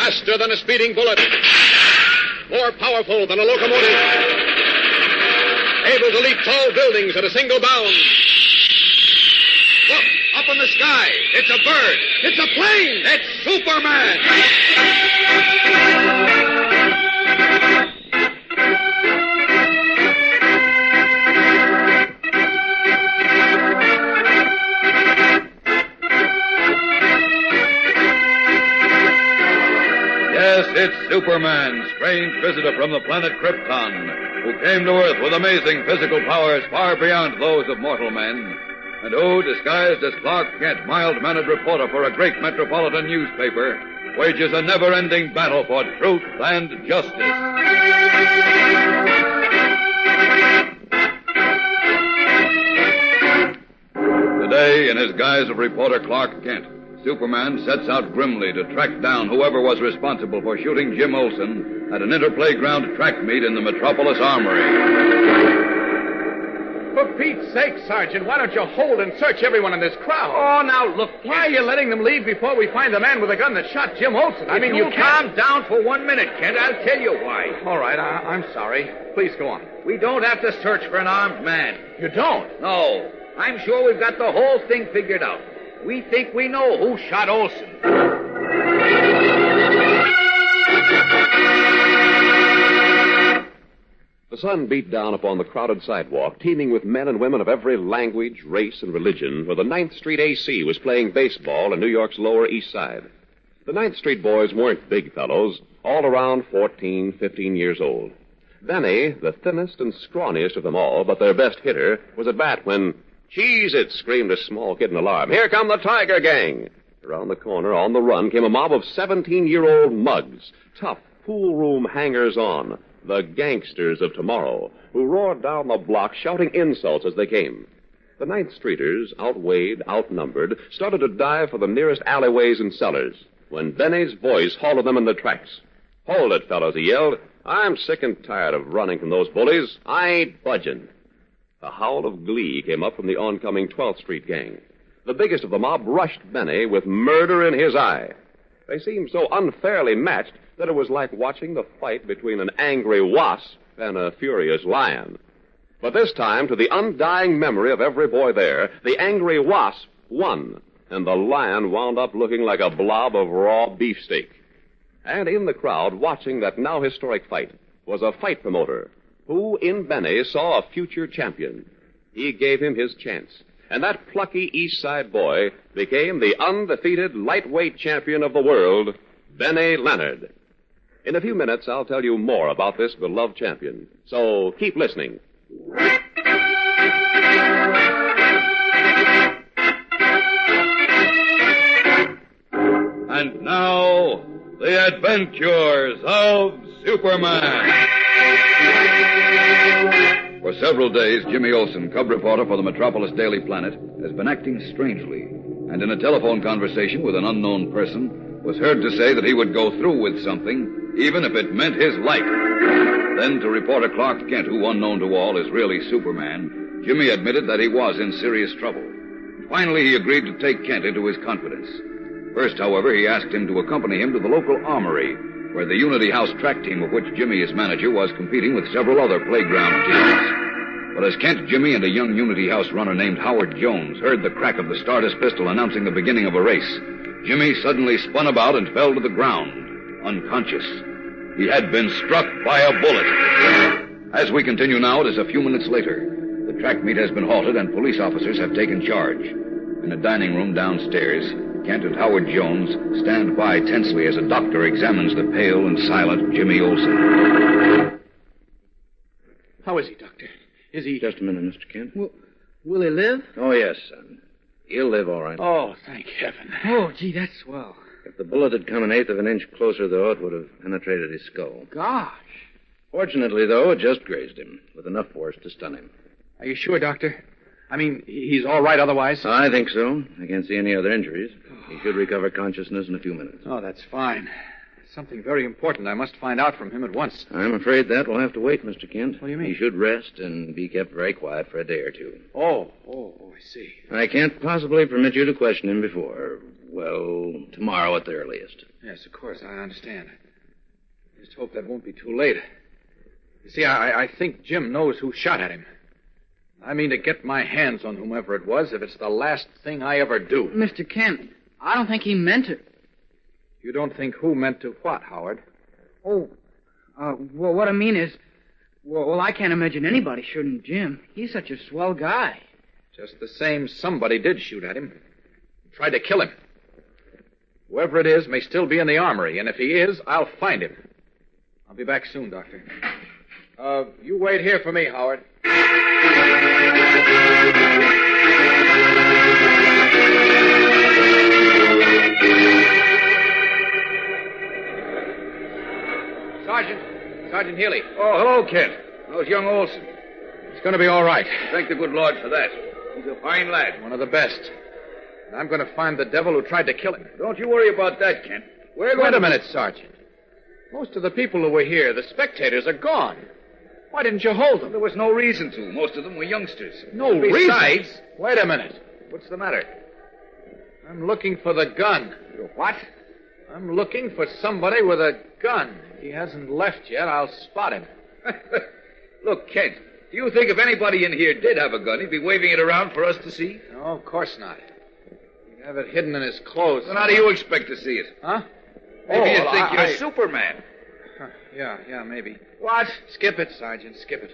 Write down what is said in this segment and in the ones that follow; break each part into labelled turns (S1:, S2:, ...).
S1: Faster than a speeding bullet. More powerful than a locomotive. Able to leap tall buildings at a single bound. Look, up in the sky. It's a bird. It's a plane. It's Superman.
S2: Yes, it's Superman, strange visitor from the planet Krypton, who came to Earth with amazing physical powers far beyond those of mortal men, and who, disguised as Clark Kent, mild-mannered reporter for a great metropolitan newspaper, wages a never-ending battle for truth and justice. Today, in his guise of reporter Clark Kent, Superman sets out grimly to track down whoever was responsible for shooting Jim Olsen at an interplayground track meet in the Metropolis Armory.
S3: For Pete's sake, Sergeant, why don't you hold and search everyone in this crowd?
S4: Oh, now, look, Kent.
S3: Why are you letting them leave before we find the man with the gun that shot Jim Olsen?
S4: I mean, you calm down for 1 minute, Kent. I'll tell you why.
S3: All right, I'm sorry. Please go on.
S4: We don't have to search for an armed man.
S3: You don't?
S4: No. I'm sure we've got the whole thing figured out. We think we know who shot Olsen.
S5: The sun beat down upon the crowded sidewalk, teeming with men and women of every language, race, and religion, where the 9th Street AC was playing baseball in New York's Lower East Side. The 9th Street boys weren't big fellows, all around 14, 15 years old. Benny, the thinnest and scrawniest of them all, but their best hitter, was at bat when... "Cheese-it!" screamed a small kid in alarm. "Here come the Tiger Gang!" Around the corner, on the run, came a mob of 17-year-old mugs, tough, pool room hangers-on, the gangsters of tomorrow, who roared down the block, shouting insults as they came. The 9th Streeters, outweighed, outnumbered, started to dive for the nearest alleyways and cellars, when Benny's voice halted them in their tracks. "Hold it, fellows," he yelled. "I'm sick and tired of running from those bullies. I ain't budging." A howl of glee came up from the oncoming 12th Street gang. The biggest of the mob rushed Benny with murder in his eye. They seemed so unfairly matched that it was like watching the fight between an angry wasp and a furious lion. But this time, to the undying memory of every boy there, the angry wasp won, and the lion wound up looking like a blob of raw beefsteak. And in the crowd, watching that now historic fight, was a fight promoter who, in Benny, saw a future champion. He gave him his chance, and that plucky East Side boy became the undefeated lightweight champion of the world, Benny Leonard. In a few minutes, I'll tell you more about this beloved champion, so keep listening.
S2: And now, the adventures of Superman. For several days, Jimmy Olsen, cub reporter for the Metropolis Daily Planet, has been acting strangely, and in a telephone conversation with an unknown person, was heard to say that he would go through with something, even if it meant his life. Then to reporter Clark Kent, who, unknown to all, is really Superman, Jimmy admitted that he was in serious trouble. Finally, he agreed to take Kent into his confidence. First, however, he asked him to accompany him to the local armory, where the Unity House track team, of which Jimmy is manager, was competing with several other playground teams. But as Kent, Jimmy, and a young Unity House runner named Howard Jones heard the crack of the starter's pistol announcing the beginning of a race, Jimmy suddenly spun about and fell to the ground, unconscious. He had been struck by a bullet. As we continue now, it is a few minutes later. The track meet has been halted and police officers have taken charge. In a dining room downstairs, Kent and Howard Jones stand by tensely as a doctor examines the pale and silent Jimmy Olsen.
S3: How is he, Doctor? Is he...
S6: Just a minute, Mr. Kent.
S7: Will he live?
S6: Oh, yes, son. He'll live all right.
S3: Oh, thank heaven.
S7: Oh, gee, that's swell.
S6: If the bullet had come an eighth of an inch closer, though, it would have penetrated his skull.
S7: Gosh.
S6: Fortunately, though, it just grazed him, with enough force to stun him.
S3: Are you sure, Doctor? I mean, he's all right otherwise?
S6: I think so. I can't see any other injuries. He should recover consciousness in a few minutes.
S3: Oh, that's fine. Something very important I must find out from him at once.
S6: I'm afraid that will have to wait, Mr. Kent.
S3: What do you mean?
S6: He should rest and be kept very quiet for a day or two.
S3: Oh, I see.
S6: I can't possibly permit you to question him before, Well, tomorrow at the earliest.
S3: Yes, of course, I understand. Just hope that won't be too late. You see, I think Jim knows who shot at him. I mean to get my hands on whomever it was if it's the last thing I ever do.
S7: Mr. Kent, I don't think he meant it.
S3: You don't think who meant to what, Howard?
S7: Well, what I mean is, well, I can't imagine anybody shooting Jim. He's such a swell guy.
S3: Just the same, somebody did shoot at him. Tried to kill him. Whoever it is may still be in the armory, and if he is, I'll find him. I'll be back soon, Doctor. You wait here for me, Howard. Sergeant Healy.
S2: Oh, hello, Kent. How's young Olson?
S3: It's going to be all right.
S2: Thank the good Lord for that. He's a fine lad.
S3: One of the best. And I'm going to find the devil who tried to kill him.
S2: Don't you worry about that, Kent.
S3: Wait a minute, Sergeant. Most of the people who were here, the spectators, are gone. Why didn't you hold them?
S2: There was no reason to. Most of them were youngsters.
S3: No
S2: Besides...
S3: reason? Wait a minute.
S2: What's the matter?
S3: I'm looking for the gun.
S2: You what?
S3: I'm looking for somebody with a gun. If he hasn't left yet, I'll spot him.
S2: Look, Kent, do you think if anybody in here did have a gun, he'd be waving it around for us to see?
S3: No, of course not. He'd have it hidden in his clothes.
S2: Then how do you expect to see it?
S3: Huh?
S2: Maybe you think you're Superman.
S3: Huh, yeah, maybe.
S2: What?
S3: Skip it, Sergeant, skip it.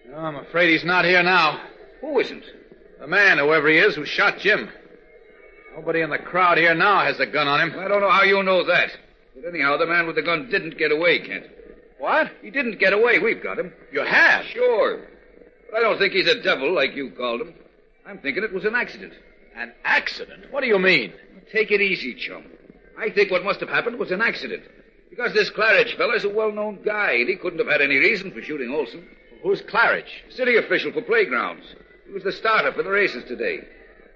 S3: No, I'm afraid he's not here now.
S2: Who isn't?
S3: The man, whoever he is, who shot Jim. Nobody in the crowd here now has a gun on him.
S2: I don't know how you know that. But anyhow, the man with the gun didn't get away, Kent.
S3: What?
S2: He didn't get away. We've got him.
S3: You have?
S2: Sure. But I don't think he's a devil like you called him. I'm thinking it was an accident.
S3: An accident? What do you mean?
S2: Take it easy, chum. I think what must have happened was an accident. Because this Claridge fella's a well-known guy, and he couldn't have had any reason for shooting Olson.
S3: Who's Claridge?
S2: City official for playgrounds. He was the starter for the races today.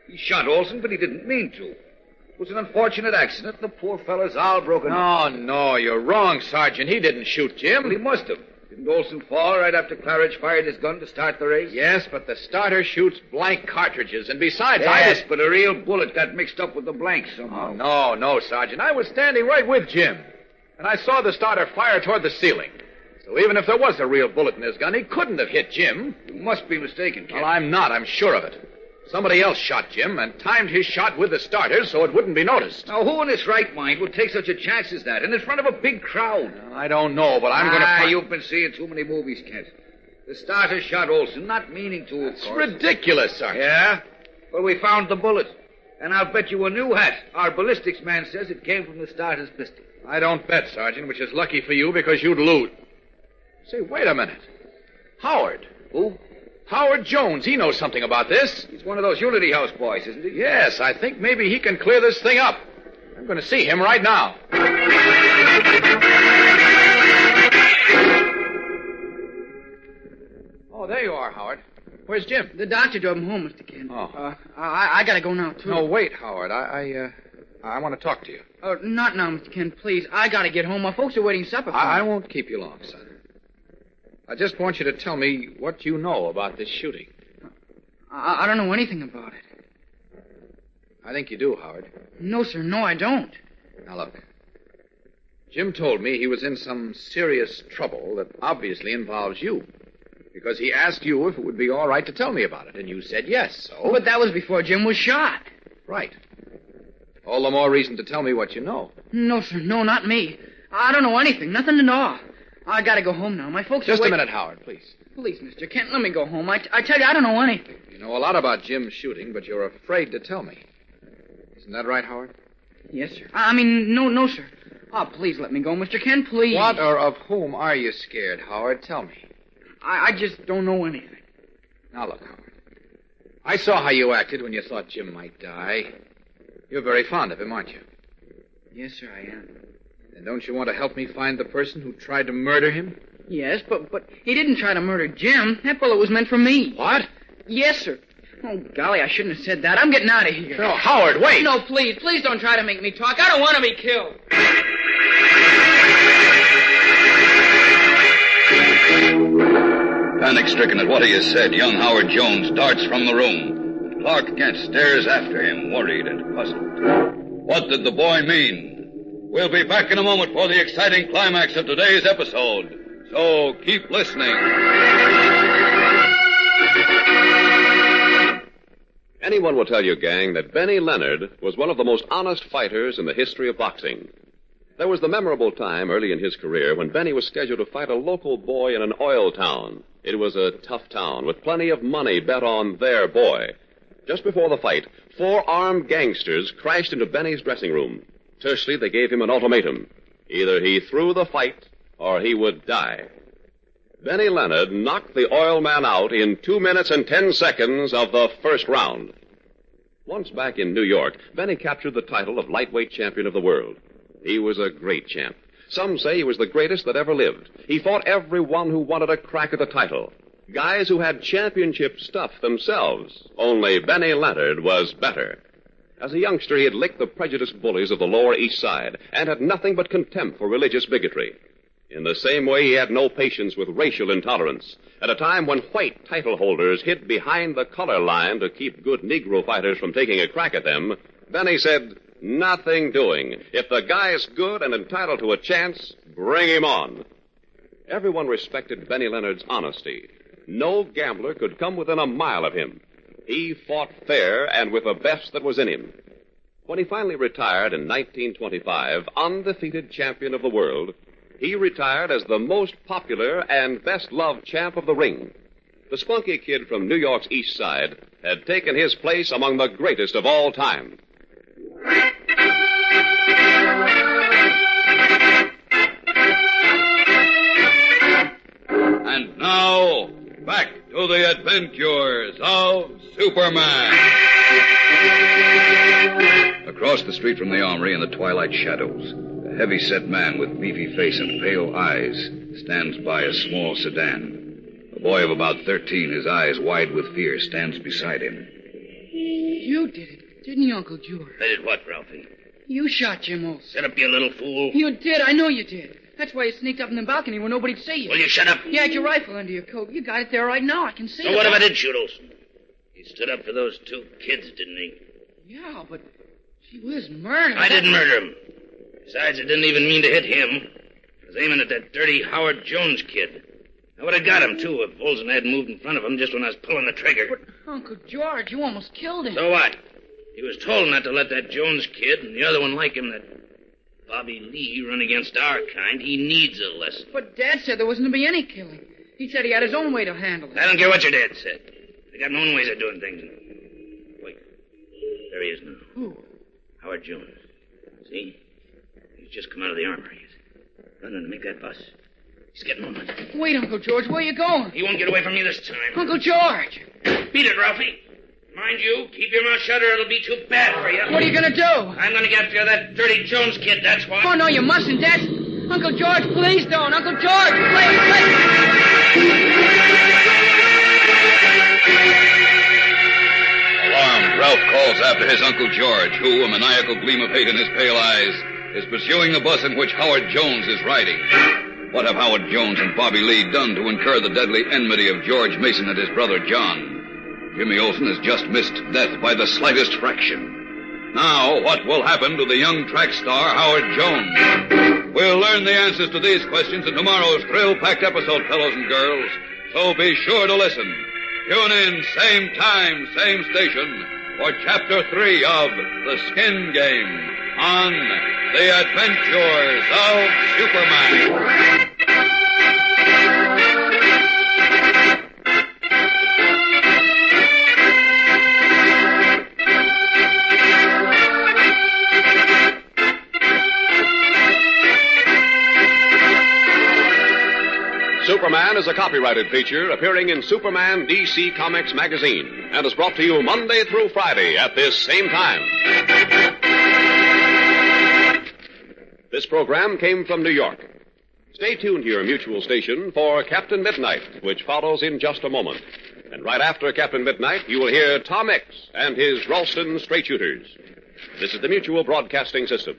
S2: He shot Olson, but he didn't mean to. It was an unfortunate accident. The poor fella's all broken up.
S3: No, you're wrong, Sergeant. He didn't shoot Jim.
S2: Well, he must have. Didn't Olson fall right after Claridge fired his gun to start the race?
S3: Yes, but the starter shoots blank cartridges, and besides,
S2: Yes, but a real bullet got mixed up with the blanks somehow.
S3: No, Sergeant. I was standing right with Jim, and I saw the starter fire toward the ceiling. So even if there was a real bullet in his gun, he couldn't have hit Jim.
S2: You must be mistaken, Kent.
S3: Well, I'm not. I'm sure of it. Somebody else shot Jim and timed his shot with the starter so it wouldn't be noticed.
S2: Now, who in his right mind would take such a chance as that, and in front of a big crowd?
S3: I don't know, but I'm going to find...
S2: You've been seeing too many movies, Kent. The starter shot Olson, not meaning to, of
S3: It's
S2: course.
S3: ridiculous, Sergeant.
S2: Yeah? Well, we found the bullet. And I'll bet you a new hat. Our ballistics man says it came from the starter's pistol.
S3: I don't bet, Sergeant, which is lucky for you because you'd lose. Say, wait a minute. Howard.
S2: Who?
S3: Howard Jones. He knows something about this.
S2: He's one of those Unity House boys, isn't he?
S3: Yes, I think maybe he can clear this thing up. I'm going to see him right now. Oh, there you are, Howard. Where's Jim?
S7: The doctor drove him home, Mr. Kent.
S3: Oh.
S7: I gotta go now, too.
S3: No, wait, Howard. I want to talk to you.
S7: Not now, Mr. Kent, please. I gotta get home. My folks are waiting supper for me.
S3: I won't keep you long, son. I just want you to tell me what you know about this shooting.
S7: I don't know anything about it.
S3: I think you do, Howard.
S7: No, sir. No, I don't.
S3: Now, look. Jim told me he was in some serious trouble that obviously involves you. Because he asked you if it would be all right to tell me about it, and you said yes, so...
S7: But that was before Jim was shot.
S3: Right. All the more reason to tell me what you know.
S7: No, sir. No, not me. I don't know anything. Nothing at all. I gotta go home now. My folks
S3: Just
S7: are
S3: a minute, Howard, please.
S7: Please, Mr. Kent, let me go home. I tell you, I don't know anything.
S3: You know a lot about Jim's shooting, but you're afraid to tell me. Isn't that right, Howard?
S7: Yes, sir. I mean, no, sir. Oh, please let me go, Mr. Kent, please.
S3: What or of whom are you scared, Howard? Tell me.
S7: I just don't know anything.
S3: Now, look, Howard. I saw how you acted when you thought Jim might die. You're very fond of him, aren't you?
S7: Yes, sir, I am.
S3: And don't you want to help me find the person who tried to murder him?
S7: Yes, but he didn't try to murder Jim. That bullet was meant for me.
S3: What?
S7: Yes, sir. Oh, golly, I shouldn't have said that. I'm getting out of here.
S3: No, Howard, wait!
S7: No, please don't try to make me talk. I don't want to be killed.
S2: Panic-stricken at what he has said, young Howard Jones darts from the room. Clark Kent stares after him, worried and puzzled. What did the boy mean? We'll be back in a moment for the exciting climax of today's episode. So keep listening.
S5: Anyone will tell you, gang, that Benny Leonard was one of the most honest fighters in the history of boxing. There was the memorable time early in his career when Benny was scheduled to fight a local boy in an oil town. It was a tough town with plenty of money bet on their boy. Just before the fight, 4 armed gangsters crashed into Benny's dressing room. Tersely, they gave him an ultimatum. Either he threw the fight or he would die. Benny Leonard knocked the oil man out in 2 minutes and 10 seconds of the first round. Once back in New York, Benny captured the title of lightweight champion of the world. He was a great champ. Some say he was the greatest that ever lived. He fought everyone who wanted a crack at the title. Guys who had championship stuff themselves. Only Benny Leonard was better. As a youngster, he had licked the prejudiced bullies of the Lower East Side and had nothing but contempt for religious bigotry. In the same way, he had no patience with racial intolerance. At a time when white title holders hid behind the color line to keep good Negro fighters from taking a crack at them, Benny said, "Nothing doing. If the guy's good and entitled to a chance, bring him on." Everyone respected Benny Leonard's honesty. No gambler could come within a mile of him. He fought fair and with the best that was in him. When he finally retired in 1925, undefeated champion of the world, he retired as the most popular and best-loved champ of the ring. The spunky kid from New York's East Side had taken his place among the greatest of all time.
S2: And now, back to the adventures of Superman. Across the street from the armory in the twilight shadows, a heavy-set man with beefy face and pale eyes stands by a small sedan. A boy of about 13, his eyes wide with fear, stands beside him.
S7: You did it, didn't you, Uncle George?
S1: I did what, Ralphie?
S7: You shot Jim Olsen.
S1: Shut up, you little fool.
S7: You did, I know you did. That's why you sneaked up in the balcony where nobody'd see you.
S1: Will you shut up?
S7: You had your rifle under your coat. You got it there right now. I can see it.
S1: So what if I did shoot Olsen? He stood up for those 2 kids, didn't he?
S7: Yeah, but she was murdered.
S1: I didn't murder him. Besides, I didn't even mean to hit him. I was aiming at that dirty Howard Jones kid. I would have got him, too, if Olsen hadn't moved in front of him just when I was pulling the trigger.
S7: But, Uncle George, you almost killed him.
S1: So what? He was told not to let that Jones kid and the other one like him, that Bobby Lee, run against our kind. He needs a lesson.
S7: But Dad said there wasn't to be any killing. He said he had his own way to handle it.
S1: I don't care what your dad said. I got my own ways of doing things. Wait. There he is now.
S7: Who?
S1: Howard Jones. See? He's just come out of the armory. He's running to make that bus. He's getting on with it.
S7: Wait, Uncle George, where are you going?
S1: He won't get away from me this time.
S7: Uncle George!
S1: Beat it, Ralphie. Mind you, keep your mouth shut or it'll be too bad for you.
S7: What are you going to do?
S1: I'm going to get after that dirty Jones kid, that's what.
S7: Oh, no, you mustn't. That's... Uncle George, please don't. Uncle George, please.
S2: Alarmed, Ralph calls after his Uncle George, who, a maniacal gleam of hate in his pale eyes, is pursuing the bus in which Howard Jones is riding. What have Howard Jones and Bobby Lee done to incur the deadly enmity of George Mason and his brother John? Jimmy Olsen has just missed death by the slightest fraction. Now, what will happen to the young track star, Howard Jones? We'll learn the answers to these questions in tomorrow's thrill-packed episode, fellows and girls. So be sure to listen. Tune in, same time, same station, for Chapter 3 of The Skin Game on The Adventures of Superman.
S5: Superman is a copyrighted feature appearing in Superman DC Comics magazine and is brought to you Monday through Friday at this same time. This program came from New York. Stay tuned to your mutual station for Captain Midnight, which follows in just a moment. And right after Captain Midnight, you will hear Tom X and his Ralston Straight Shooters. This is the Mutual Broadcasting System.